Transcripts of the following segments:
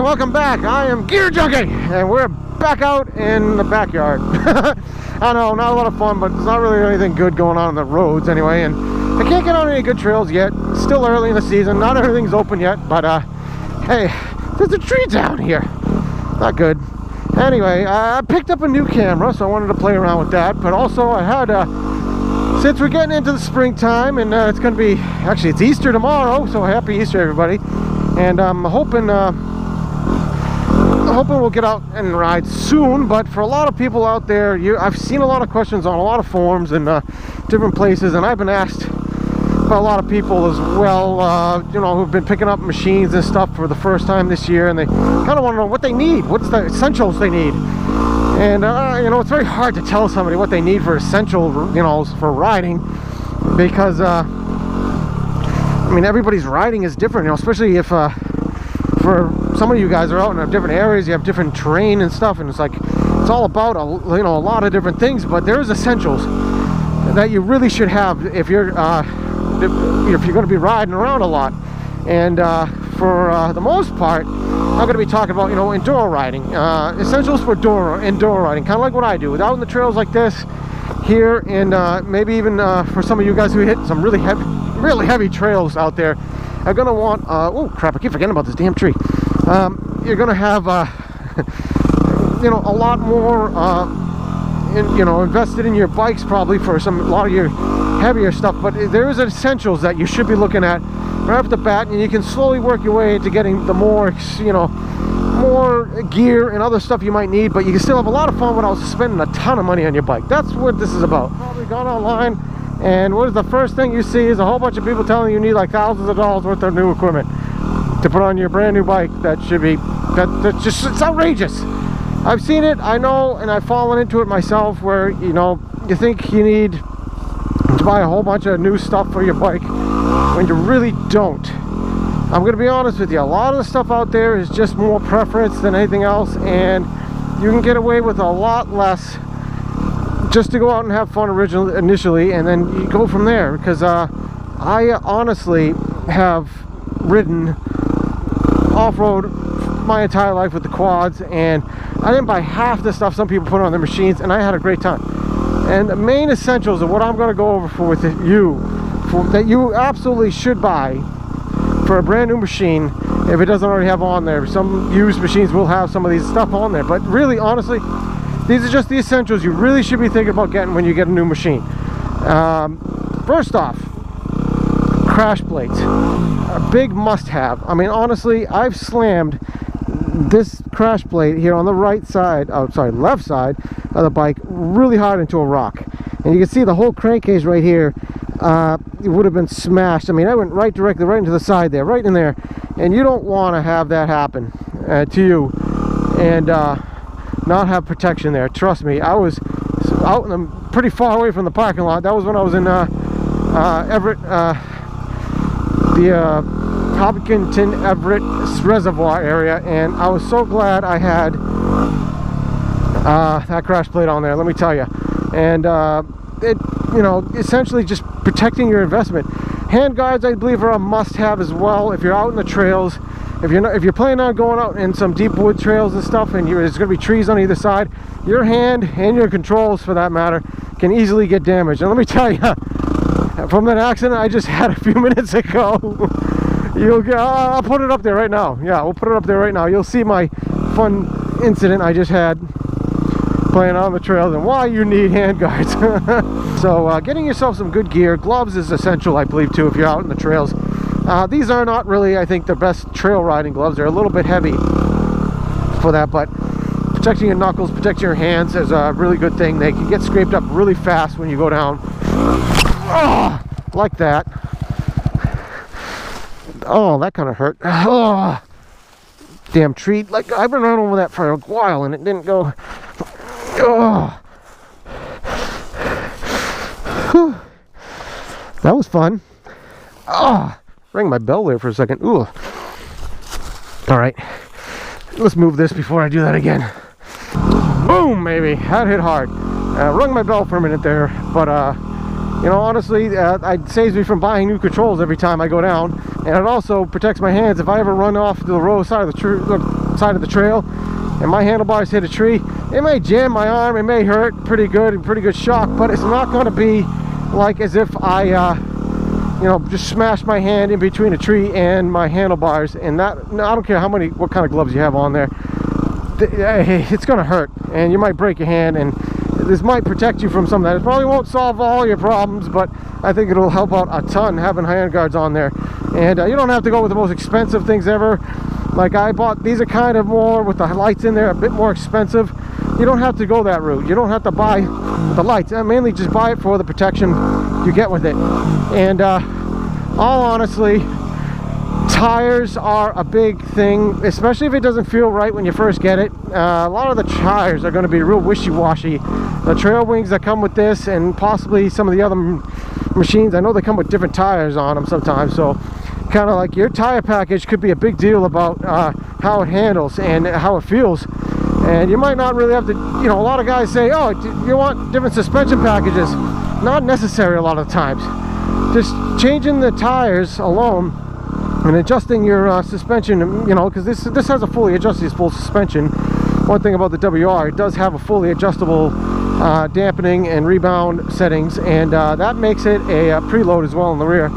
welcome back. I am Gear Junky, and we're back out in the backyard. I know, not a lot of fun, but there's not really anything good going on the roads anyway, and I can't get on any good trails yet. It's still early in the season, not everything's open yet, but hey, there's a tree down here. Not good. Anyway, I picked up a new camera, so I wanted to play around with that, but also I had, since we're getting into the springtime, and it's going to be, actually it's Easter tomorrow, so happy Easter everybody, and I'm hoping we'll get out and ride soon. But for a lot of people out there, I've seen a lot of questions on a lot of forums and different places, and I've been asked by a lot of people as well, you know, who've been picking up machines and stuff for the first time this year, and they kind of want to know what they need, what's the essentials they need. And you know, it's very hard to tell somebody what they need for essential, you know, for riding, because I mean, everybody's riding is different, you know, especially if for some of you guys are out in different areas, you have different terrain and stuff, and it's like, it's all about you know, a lot of different things. But there's essentials that you really should have if you're going to be riding around a lot. And for the most part, I'm going to be talking about, you know, enduro riding, essentials for enduro riding, kind of like what I do, out in the trails like this here, and maybe even for some of you guys who hit some really heavy trails out there, are going to want, oh crap, I keep forgetting about this damn tree. You're going to have, you know, a lot more, you know, invested in your bikes probably for a lot of your heavier stuff. But there is essentials that you should be looking at right off the bat, and you can slowly work your way into getting the more, you know, more gear and other stuff you might need, but you can still have a lot of fun without spending a ton of money on your bike. That's what this is about. Probably gone online, and what is the first thing you see is a whole bunch of people telling you need like thousands of dollars worth of new equipment to put on your brand new bike. That should be, that's just, it's outrageous. I've seen it, I know, and I've fallen into it myself, where, you know, you think you need to buy a whole bunch of new stuff for your bike when you really don't. I'm going to be honest with you, a lot of the stuff out there is just more preference than anything else, and you can get away with a lot less just to go out and have fun initially, and then you go from there. Because I honestly have ridden off-road my entire life with the quads, and I didn't buy half the stuff some people put on their machines, and I had a great time. And the main essentials of what I'm going to go over for with you, that you absolutely should buy for a brand new machine, if it doesn't already have on there. Some used machines will have some of these stuff on there, but really, honestly, these are just the essentials you really should be thinking about getting when you get a new machine. First off, crash plates, a big must-have. I mean, honestly, I've slammed this crash plate here on the right side, oh sorry, left side of the bike really hard into a rock, and you can see the whole crankcase right here. It would have been smashed. I mean, I went directly right into the side there, right in there, and you don't want to have that happen to you and not have protection there. Trust me, I was out in the, pretty far away from the parking lot. That was when I was in Everett, the Hopkinton Everett Reservoir area, and I was so glad I had that crash plate on there, let me tell you. And it, you know, essentially just protecting your investment. Hand guards, I believe, are a must-have as well if you're out in the trails. If you're planning on going out in some deep wood trails and stuff, and there's going to be trees on either side, your hand and your controls, for that matter, can easily get damaged. And let me tell you, from that accident I just had a few minutes ago, you'll get, I'll put it up there right now. Yeah, we'll put it up there right now. You'll see my fun incident I just had playing on the trails and why you need hand guards. So getting yourself some good gear. Gloves is essential, I believe, too, if you're out in the trails. These are not really, I think, the best trail riding gloves. They're a little bit heavy for that, but protecting your knuckles, protecting your hands is a really good thing. They can get scraped up really fast when you go down. Oh, like that. Oh, that kind of hurt. Oh, damn tree. Like, I've been running over that for a while and it didn't go. Oh. Whew. That was fun. Oh, rang my bell there for a second. Ooh. All right, let's move this before I do that again. Boom, baby. That hit hard. Rung my bell for a minute there, but you know, honestly, it saves me from buying new controls every time I go down, and it also protects my hands if I ever run off to the road side of the side of the trail and my handlebars hit a tree, it may jam my arm, it may hurt pretty good shock, but it's not going to be like as if I you know, just smashed my hand in between a tree and my handlebars. And that, I don't care what kind of gloves you have on there, it's going to hurt and you might break your hand, and this might protect you from some of that. It probably won't solve all your problems, but I think it'll help out a ton having hand guards on there. And you don't have to go with the most expensive things ever. Like I bought, these are kind of more with the lights in there, a bit more expensive. You don't have to go that route. You don't have to buy the lights. I mainly just buy it for the protection you get with it. And all honestly, tires are a big thing, especially if it doesn't feel right when you first get it. A lot of the tires are going to be real wishy-washy. The trail wings that come with this, and possibly some of the other machines, I know they come with different tires on them sometimes, so kind of like your tire package could be a big deal about how it handles and how it feels. And you might not really have to, you know, a lot of guys say, oh, you want different suspension packages. Not necessary a lot of times. Just changing the tires alone and adjusting your suspension, you know, because this has a fully adjustable suspension. One thing about the WR, it does have a fully adjustable dampening and rebound settings, and that makes it a preload as well in the rear.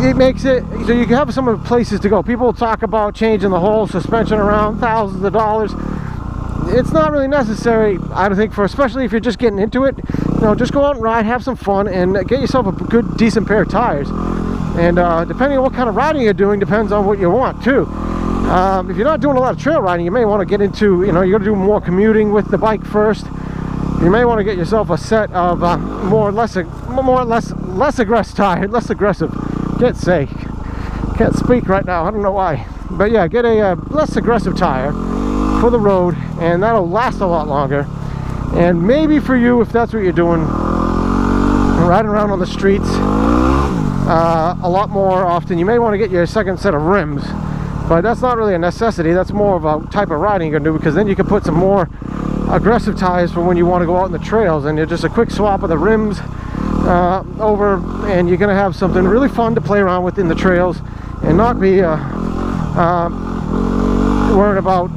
It makes it so you can have some of the places to go. People talk about changing the whole suspension around, thousands of dollars. It's not really necessary, I don't think, for especially if you're just getting into it. You know, just go out and ride, have some fun, and get yourself a good, decent pair of tires. And depending on what kind of riding you're doing, depends on what you want too. If you're not doing a lot of trail riding, you may want to get into, you know, you're going to do more commuting with the bike first. You may want to get yourself a set of less aggressive tire, less aggressive. Can't speak right now, I don't know why. But yeah, get a less aggressive tire for the road, and that'll last a lot longer. And maybe for you, if that's what you're doing, riding around on the streets a lot more often, you may want to get your second set of rims. But that's not really a necessity. That's more of a type of riding you're going to do, because then you can put some more aggressive tires for when you want to go out in the trails, and you're just a quick swap of the rims over, and you're going to have something really fun to play around with in the trails and not be worried about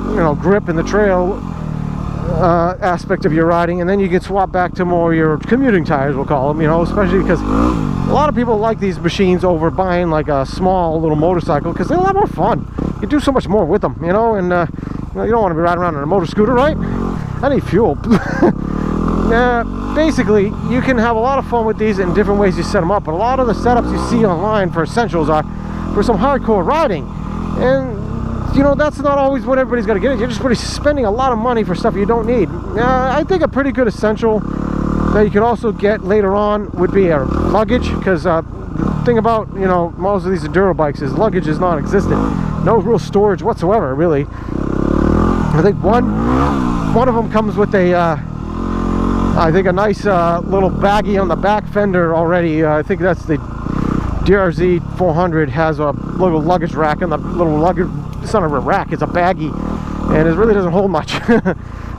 you know, grip in the trail aspect of your riding. And then you can swap back to more your commuting tires, we'll call them, you know, especially because a lot of people like these machines over buying like a small little motorcycle, because they're a lot more fun. You do so much more with them, you know, and you don't want to be riding around on a motor scooter, right? I need fuel. Basically, you can have a lot of fun with these in different ways you set them up, but a lot of the setups you see online for Essentials are for some hardcore riding. And you know, that's not always what everybody's going to get. You're just really spending a lot of money for stuff you don't need. I think a pretty good essential that you could also get later on would be a luggage, because the thing about, you know, most of these enduro bikes is luggage is non-existent. No real storage whatsoever, really. I think one of them comes with a I think a nice little baggie on the back fender already. I think that's the WR250R has a little luggage rack, and the little luggage, it's not a rack, it's a baggie, and it really doesn't hold much.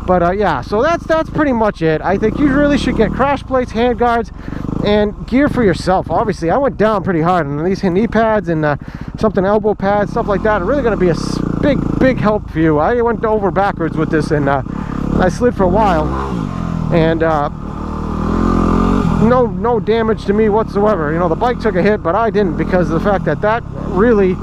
But yeah, so that's pretty much it. I think you really should get crash plates, hand guards, and gear for yourself. Obviously, I went down pretty hard on these knee pads and something elbow pads, stuff like that. Are really going to be a big help for you. I went over backwards with this, and I slid for a while, and no damage to me whatsoever. You know, the bike took a hit, but I didn't, because of the fact that really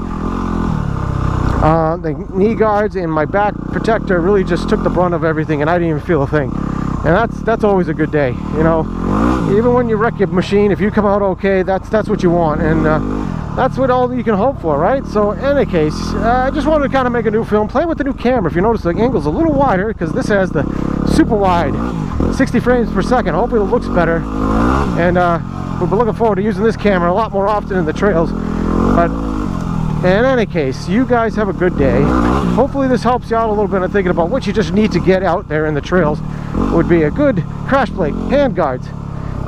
the knee guards and my back protector really just took the brunt of everything, and I didn't even feel a thing. And that's always a good day, you know. Even when you wreck your machine, if you come out okay, that's what you want, and that's what all you can hope for, right? So in any case, I just wanted to kind of make a new film, play with the new camera. If you notice, the angle's a little wider, because this has the super wide 60 frames per second. Hopefully it looks better, and we'll be looking forward to using this camera a lot more often in the trails. But in any case, you guys have a good day. Hopefully this helps you out a little bit in thinking about what you just need to get out there in the trails. Would be a good crash plate, hand guards,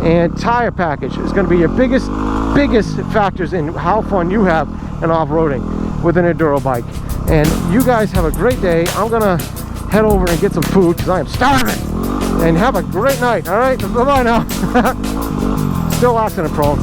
and tire package is going to be your biggest factors in how fun you have in off-roading with an enduro bike. And you guys have a great day. I'm gonna head over and get some food, because I am starving. And have a great night. All right, bye-bye now. Still accident prone.